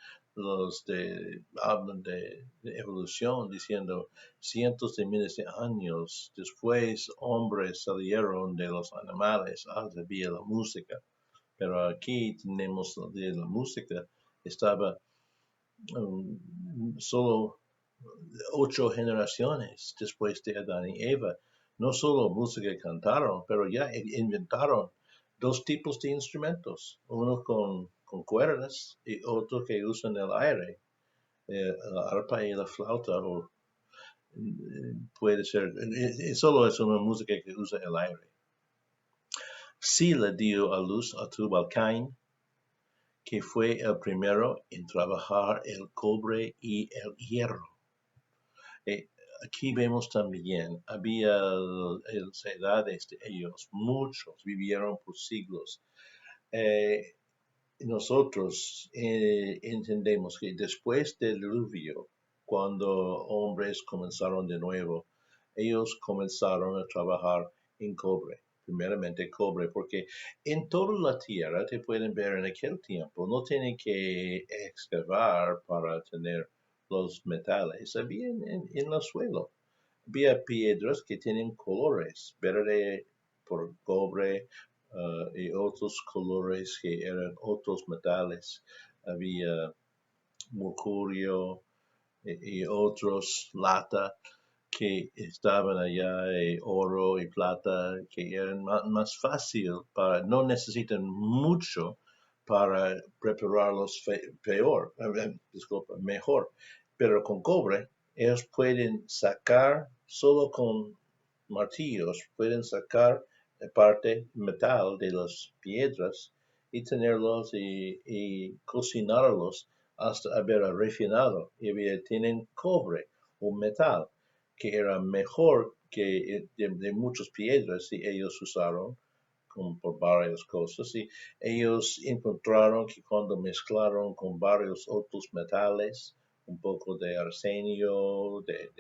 hablan de evolución, diciendo cientos de miles de años después hombres salieron de los animales, había la música. Pero aquí tenemos de la música, estaba solo 8 generaciones después de Adán y Eva. No solo música cantaron, pero ya inventaron 2 tipos de instrumentos, uno con cuerdas y otro que usan el aire, la arpa y la flauta, o puede ser, solo es una música que usa el aire. Sila dio a luz a Tubal-Cain, que fue el primero en trabajar el cobre y el hierro. Aquí vemos también, había edades de ellos, muchos vivieron por siglos. Nosotros entendemos que después del diluvio, cuando hombres comenzaron de nuevo, ellos comenzaron a trabajar en cobre, primeramente cobre, porque en toda la tierra, te pueden ver en aquel tiempo, no tienen que excavar para tener los metales, había en el suelo. Había piedras que tienen colores, verde por cobre, y otros colores que eran otros metales. Había mercurio y otros plata que estaban allá, oro y plata, que eran más fácil para, no necesitan mucho para prepararlos mejor. Pero con cobre, ellos pueden sacar, solo con martillos, pueden sacar la parte metal de las piedras y tenerlos y cocinarlos hasta haber refinado. Y tienen cobre o metal que era mejor que de muchas piedras y ellos usaron por varias cosas y ellos encontraron que cuando mezclaron con varios otros metales, un poco de arsenio, de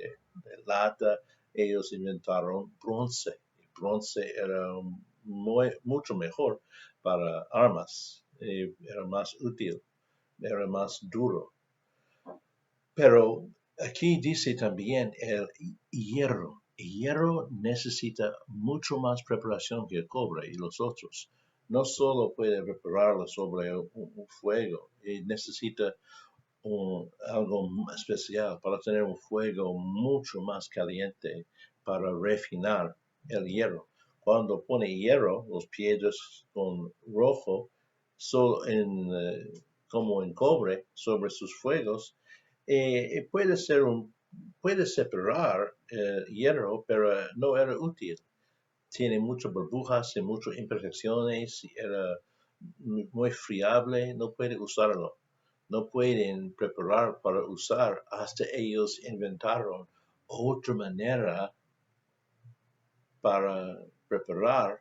lata, ellos inventaron bronce. El bronce era mucho mejor para armas, era más útil, era más duro. Pero aquí dice también el hierro. El hierro necesita mucho más preparación que el cobre y los otros. No solo puede prepararlo sobre un fuego, necesita algo especial para tener un fuego mucho más caliente para refinar el hierro. Cuando pone hierro, los piedras con rojo, solo como en cobre, sobre sus fuegos, puede separar hierro, pero no era útil. Tiene muchas burbujas y muchas imperfecciones, era muy friable, no puede usarlo. No pueden preparar para usar hasta ellos inventaron otra manera para preparar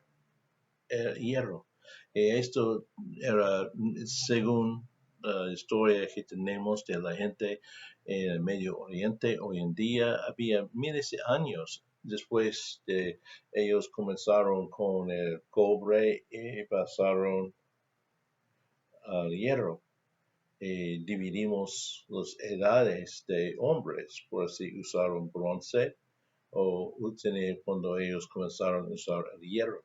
el hierro. Esto era según la historia que tenemos de la gente en el Medio Oriente. Hoy en día había miles de años después de ellos comenzaron con el cobre y pasaron al hierro. Dividimos las edades de hombres, por así usaron bronce o cuando ellos comenzaron a usar el hierro.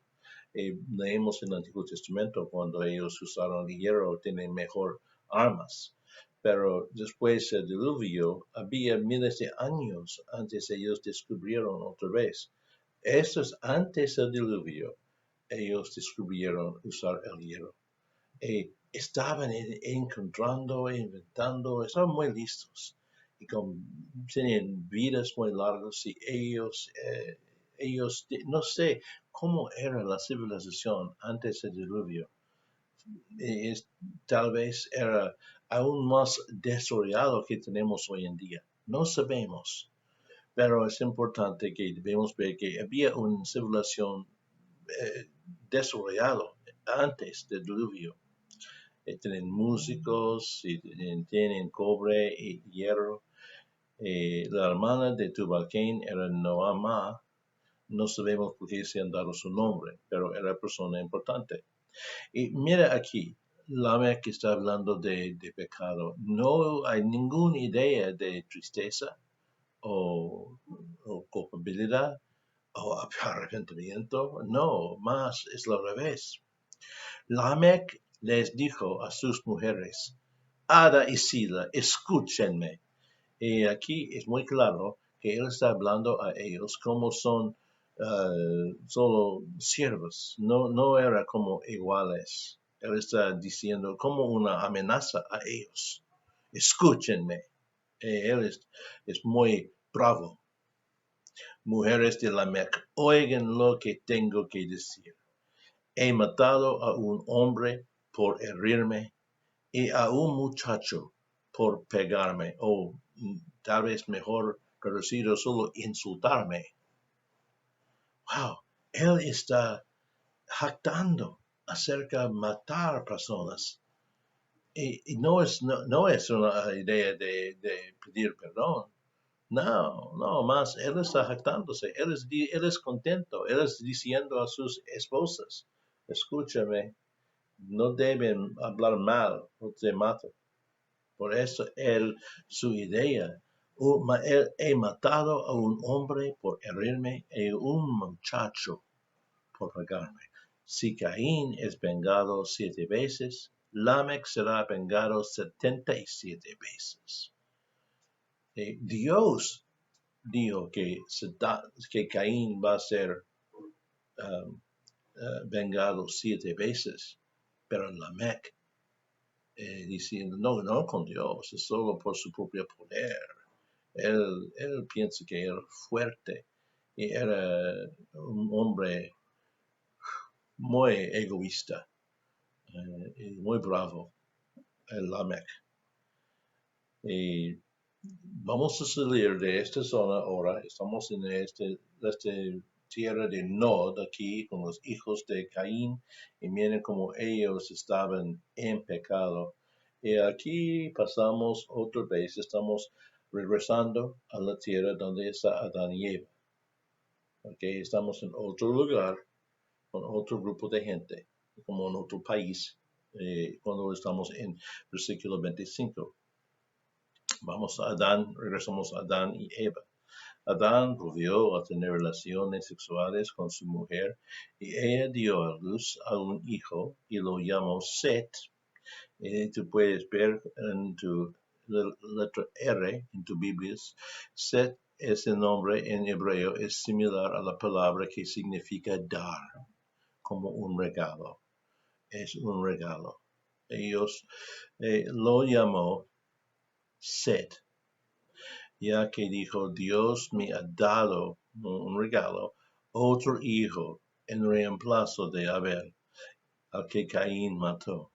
Leemos en el Antiguo Testamento cuando ellos usaron el hierro, tienen mejor armas. Pero después del diluvio, había miles de años antes ellos descubrieron otra vez. Esto es antes del diluvio, ellos descubrieron usar el hierro. Estaban encontrando, inventando, estaban muy listos y tenían vidas muy largas y ellos, no sé cómo era la civilización antes del diluvio. Tal vez era aún más desarrollado que tenemos hoy en día. No sabemos, pero es importante que debemos ver que había una civilización desarrollada antes del diluvio. Tienen músicos, y tienen cobre y hierro. La hermana de Tubal-Cain era Noamá. No sabemos por qué se han dado su nombre, pero era persona importante. Y mira aquí, Lamech está hablando de pecado. No hay ninguna idea de tristeza o culpabilidad o arrepentimiento. No, más es lo revés. Lamech les dijo a sus mujeres, Ada y Sila, escúchenme. Y aquí es muy claro que él está hablando a ellos como son solo siervos, no era como iguales. Él está diciendo como una amenaza a ellos. Escúchenme. Él es muy bravo. Mujeres de Lamech, oigan lo que tengo que decir. He matado a un hombre por herirme y a un muchacho por pegarme, o tal vez mejor traducido, solo insultarme. Wow, él está jactando acerca de matar personas. Y no es una idea de pedir perdón. No, más él está jactándose, él es contento, él es diciendo a sus esposas, escúchame, no deben hablar mal o te mato. Por eso su idea, he matado a un hombre por herirme y a un muchacho por pegarme. Si Caín es vengado 7 veces, Lamech será vengado 77 veces. Dios dijo que Caín va a ser vengado 7 veces, pero Lamech diciendo, no con Dios, es solo por su propio poder. Él piensa que era fuerte y era un hombre muy egoísta y muy bravo, el Lamech. Y vamos a salir de esta zona ahora, estamos en esta tierra de Nod aquí con los hijos de Caín y miren cómo ellos estaban en pecado. Y aquí pasamos otra vez, estamos regresando a la tierra donde está Adán y Eva. Okay, estamos en otro lugar, con otro grupo de gente, como en otro país, cuando estamos en versículo 25. Vamos a Adán, regresamos a Adán y Eva. Adán volvió a tener relaciones sexuales con su mujer y ella dio a luz a un hijo y lo llamó Set. Tú puedes ver en tu letra R en tu Biblia, Set, ese nombre en hebreo es similar a la palabra que significa dar, como un regalo. Es un regalo. Ellos lo llamó Set. ya que dijo, Dios me ha dado un regalo, otro hijo en reemplazo de Abel, al que Caín mató.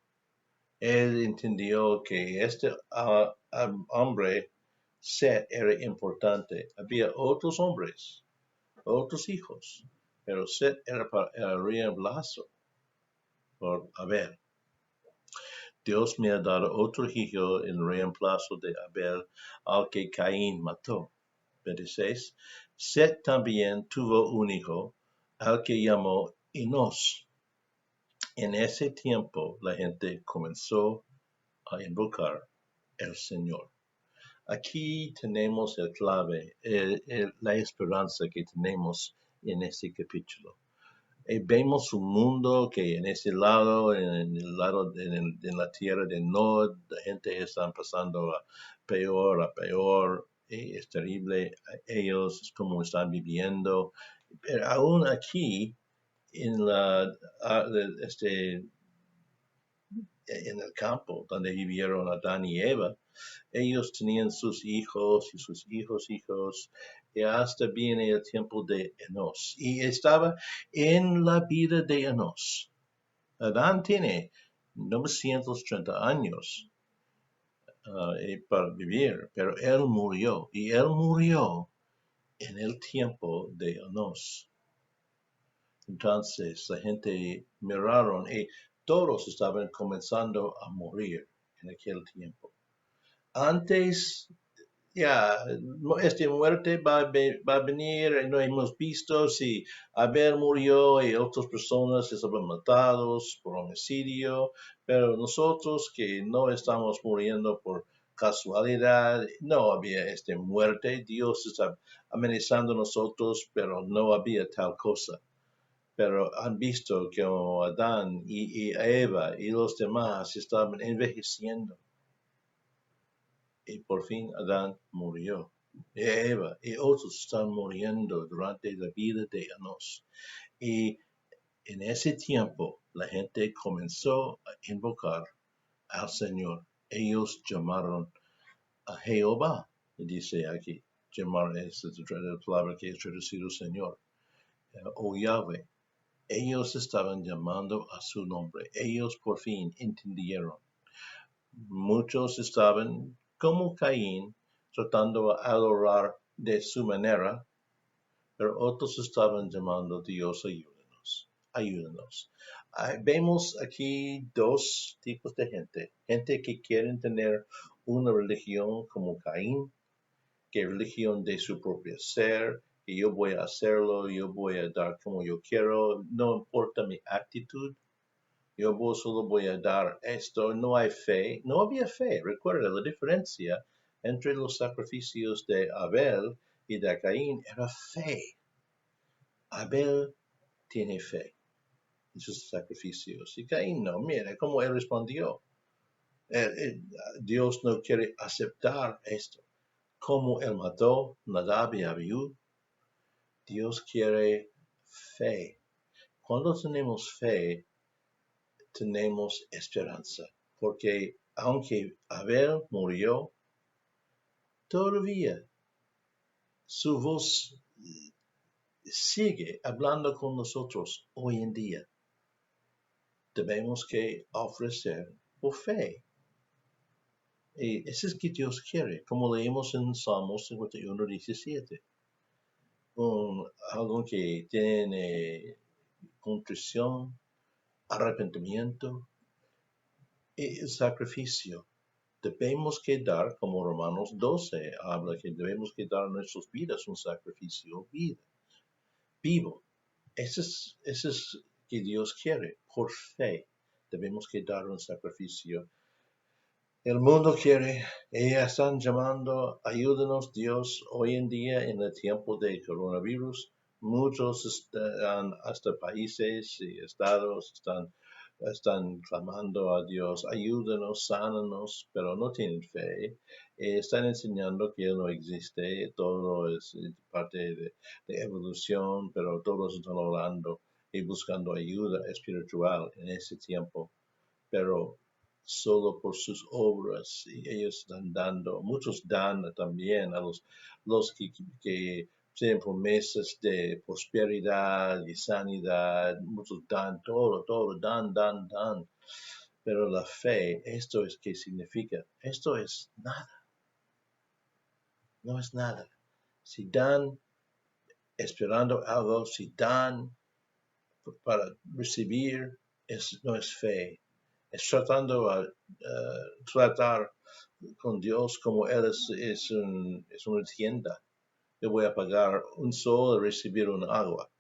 Él entendió que este hombre, Set, era importante. Había otros hombres, otros hijos, pero Set era para el reemplazo por Abel. Dios me ha dado otro hijo en reemplazo de Abel, al que Caín mató. 26. Set también tuvo un hijo, al que llamó Enos. En ese tiempo la gente comenzó a invocar al Señor. Aquí tenemos el clave, la esperanza que tenemos en este capítulo. Vemos un mundo que en ese lado, en la tierra de Nod, la gente está pasando a peor, es terrible ellos como están viviendo, pero aún aquí en en el campo donde vivieron Adán y Eva, ellos tenían sus hijos y sus hijos, y hasta viene el tiempo de Enos. Y estaba en la vida de Enos. Adán tiene 930 años para vivir, pero él murió. Y él murió en el tiempo de Enos. Entonces la gente miraron y todos estaban comenzando a morir en aquel tiempo. Antes, esta muerte va a venir, no hemos visto si Abel murió y otras personas estaban matados por homicidio, pero nosotros que no estamos muriendo por casualidad, no había esta muerte, Dios está amenazando a nosotros, pero no había tal cosa. Pero han visto que Adán y Eva y los demás estaban envejeciendo. Y por fin Adán murió. Y Eva y otros están muriendo durante la vida de Enos. Y en ese tiempo la gente comenzó a invocar al Señor. Ellos llamaron a Jehová, dice aquí. Llamar es la palabra que es traducido Señor, o Yahweh. Ellos estaban llamando a su nombre. Ellos por fin entendieron. Muchos estaban como Caín, tratando de adorar de su manera, pero otros estaban llamando a Dios, ayúdanos, ayúdanos. Vemos aquí dos tipos de gente. Gente que quieren tener una religión como Caín, que religión de su propio ser, que yo voy a hacerlo, yo voy a dar como yo quiero, no importa mi actitud, yo solo voy a dar esto, no hay fe, no había fe. Recuerda, la diferencia entre los sacrificios de Abel y de Caín era fe. Abel tiene fe en sus sacrificios y Caín no. Mira cómo él respondió. Dios no quiere aceptar esto. Como él mató Nadab y Abiú, Dios quiere fe. Cuando tenemos fe, tenemos esperanza, porque aunque Abel murió, todavía su voz sigue hablando con nosotros hoy en día. Debemos que ofrecer por fe. Y eso es que Dios quiere, como leemos en Salmos 51:17. Algo que tiene contrición, arrepentimiento y sacrificio. Debemos que dar, como Romanos 12 habla, que debemos que dar nuestras vidas un sacrificio vivo. Eso es que Dios quiere, por fe. Debemos que dar un sacrificio. El mundo quiere, ellas están llamando, ayúdanos Dios, hoy en día en el tiempo de coronavirus. Muchos están, hasta países y estados están clamando a Dios, ayúdanos, sánanos, pero no tienen fe. Están enseñando que Él no existe, todo es parte de evolución, pero todos están orando y buscando ayuda espiritual en ese tiempo. Pero solo por sus obras, y ellos están dando, muchos dan también a los que tienen promesas de prosperidad y sanidad, muchos dan todo, dan. Pero la fe, ¿esto es qué significa? Esto es nada, no es nada. Si dan esperando algo, si dan para recibir, no es fe. Es tratando a tratar con Dios como Él es una tienda. Yo voy a pagar un sol y recibir un agua.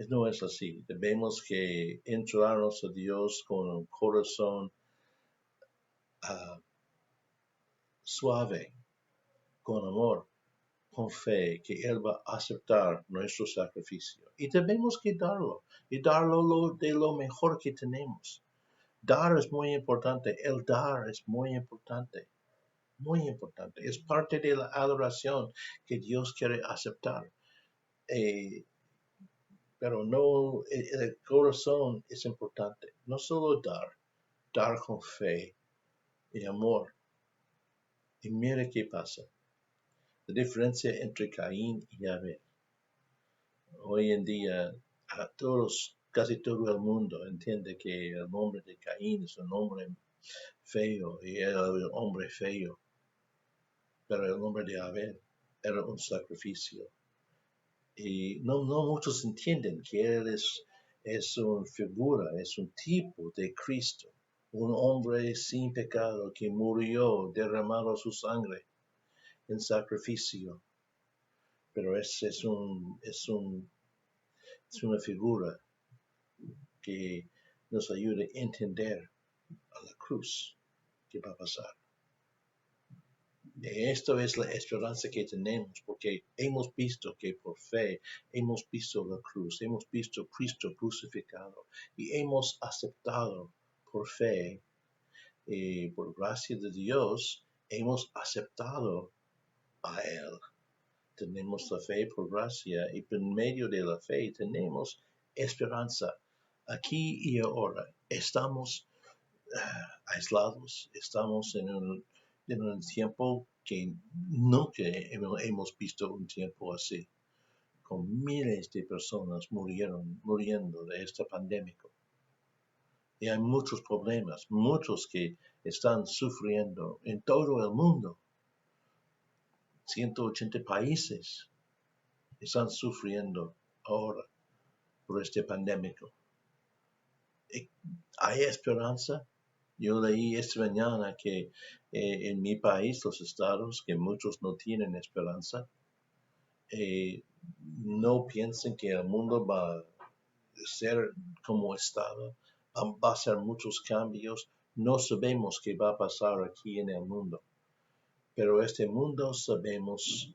No es así. Debemos que entrarnos a Dios con un corazón uh, suave, con amor, con fe, que Él va a aceptar nuestro sacrificio. Y debemos que darlo, y darlo de lo mejor que tenemos. Dar es muy importante, el dar es muy importante, muy importante. Es parte de la adoración que Dios quiere aceptar. Pero no, el corazón es importante. No solo dar con fe y amor. Y mire qué pasa. La diferencia entre Caín y Abel. Hoy en día, casi todo el mundo entiende que el nombre de Caín es un hombre feo y era un hombre feo. Pero el nombre de Abel era un sacrificio. Y no muchos entienden que él es una figura, es un tipo de Cristo, un hombre sin pecado que murió, derramado su sangre en sacrificio. Pero es una figura que nos ayuda a entender a la cruz que va a pasar. Esto es la esperanza que tenemos, porque hemos visto que por fe hemos visto la cruz, hemos visto Cristo crucificado y hemos aceptado por fe y por gracia de Dios, hemos aceptado a Él. Tenemos la fe por gracia y por medio de la fe tenemos esperanza. Aquí y ahora estamos aislados, estamos en un tiempo que nunca hemos visto un tiempo así, con miles de personas muriendo de esta pandemia. Y hay muchos problemas, muchos que están sufriendo en todo el mundo. 180 países están sufriendo ahora por este pandémico. ¿Hay esperanza? Yo leí esta mañana que en mi país, los estados, que muchos no tienen esperanza, no piensan que el mundo va a ser como estaba, va a ser muchos cambios, no sabemos qué va a pasar aquí en el mundo, pero este mundo sabemos,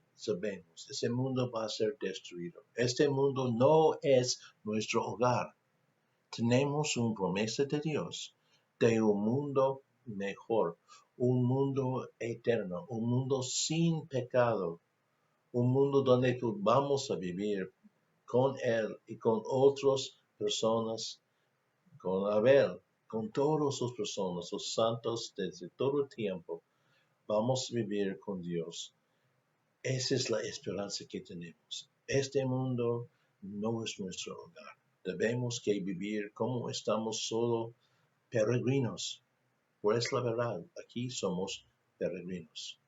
ese mundo va a ser destruido. Este mundo no es nuestro hogar. Tenemos una promesa de Dios de un mundo mejor, un mundo eterno, un mundo sin pecado, un mundo donde vamos a vivir con Él y con otras personas, con Abel, con todas las personas, los santos desde todo el tiempo. Vamos a vivir con Dios. Esa es la esperanza que tenemos. Este mundo no es nuestro hogar. Debemos que vivir como estamos solo peregrinos. Pues la verdad, aquí somos peregrinos.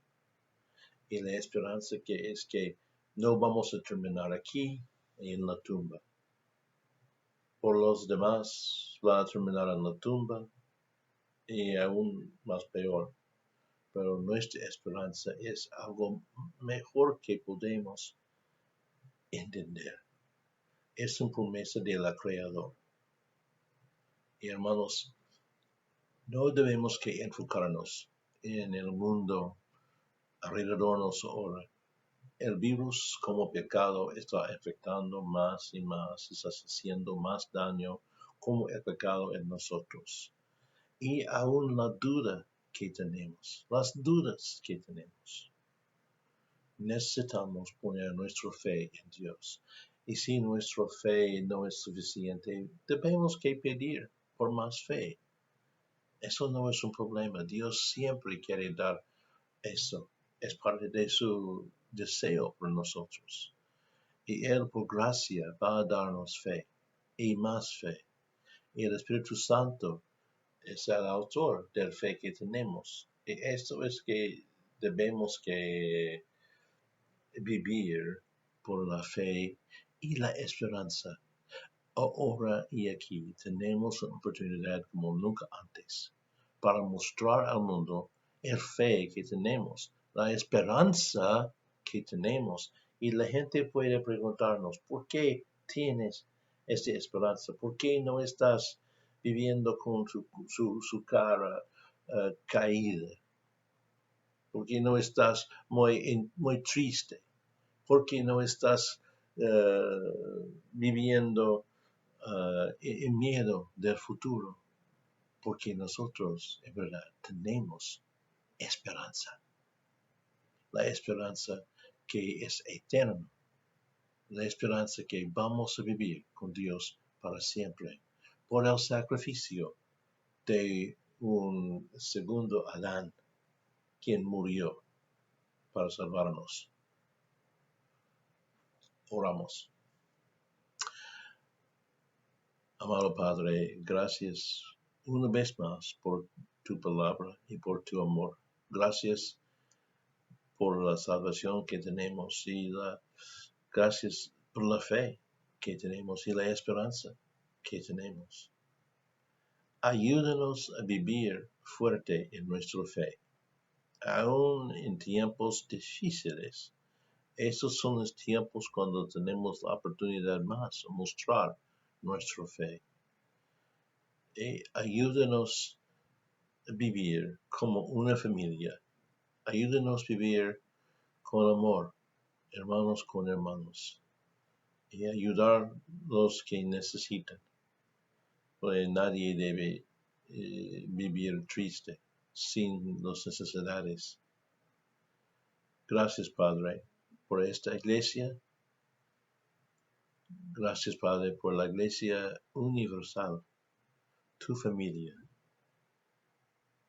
Y la esperanza que es que no vamos a terminar aquí en la tumba. Por los demás va a terminar en la tumba y aún más peor. Pero nuestra esperanza es algo mejor que podemos entender. Es una promesa de la Creador. Y hermanos, no debemos que enfocarnos en el mundo alrededor de nosotros. El virus como pecado está afectando más y más, está haciendo más daño como el pecado en nosotros. Y aún la duda que tenemos, las dudas que tenemos. Necesitamos poner nuestra fe en Dios. Y si nuestra fe no es suficiente, debemos que pedir por más fe. Eso no es un problema. Dios siempre quiere dar eso. Es parte de su deseo por nosotros. Y Él, por gracia, va a darnos fe y más fe. Y el Espíritu Santo es el autor del fe que tenemos. Y esto es que debemos que vivir por la fe y la esperanza. Ahora y aquí tenemos una oportunidad como nunca antes para mostrar al mundo el fe que tenemos, la esperanza que tenemos. Y la gente puede preguntarnos, ¿por qué tienes esta esperanza? ¿Por qué no estás viviendo con su cara caída? ¿Por qué no estás muy triste? ¿Por qué no estás viviendo en miedo del futuro? Porque nosotros, en verdad, tenemos esperanza. La esperanza que es eterna. La esperanza que vamos a vivir con Dios para siempre. Por el sacrificio de un segundo Adán, quien murió para salvarnos. Oramos. Amado Padre, gracias una vez más por tu palabra y por tu amor. Gracias por la salvación que tenemos y gracias por la fe que tenemos y la esperanza que tenemos. Ayúdanos a vivir fuerte en nuestra fe, aún en tiempos difíciles. Esos son los tiempos cuando tenemos la oportunidad más de mostrar nuestra fe. Y ayúdanos a vivir como una familia. Ayúdanos a vivir con amor, hermanos con hermanos, y ayudar a los que necesitan. Pues nadie debe vivir triste sin las necesidades. Gracias, Padre, por esta iglesia. Gracias, Padre, por la iglesia universal, tu familia.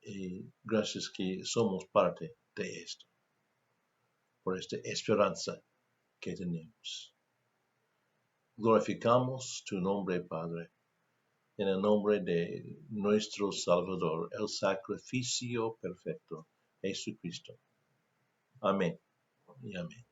Y gracias que somos parte de esto, por esta esperanza que tenemos. Glorificamos tu nombre, Padre, en el nombre de nuestro Salvador, el sacrificio perfecto, Jesucristo. Amén y amén.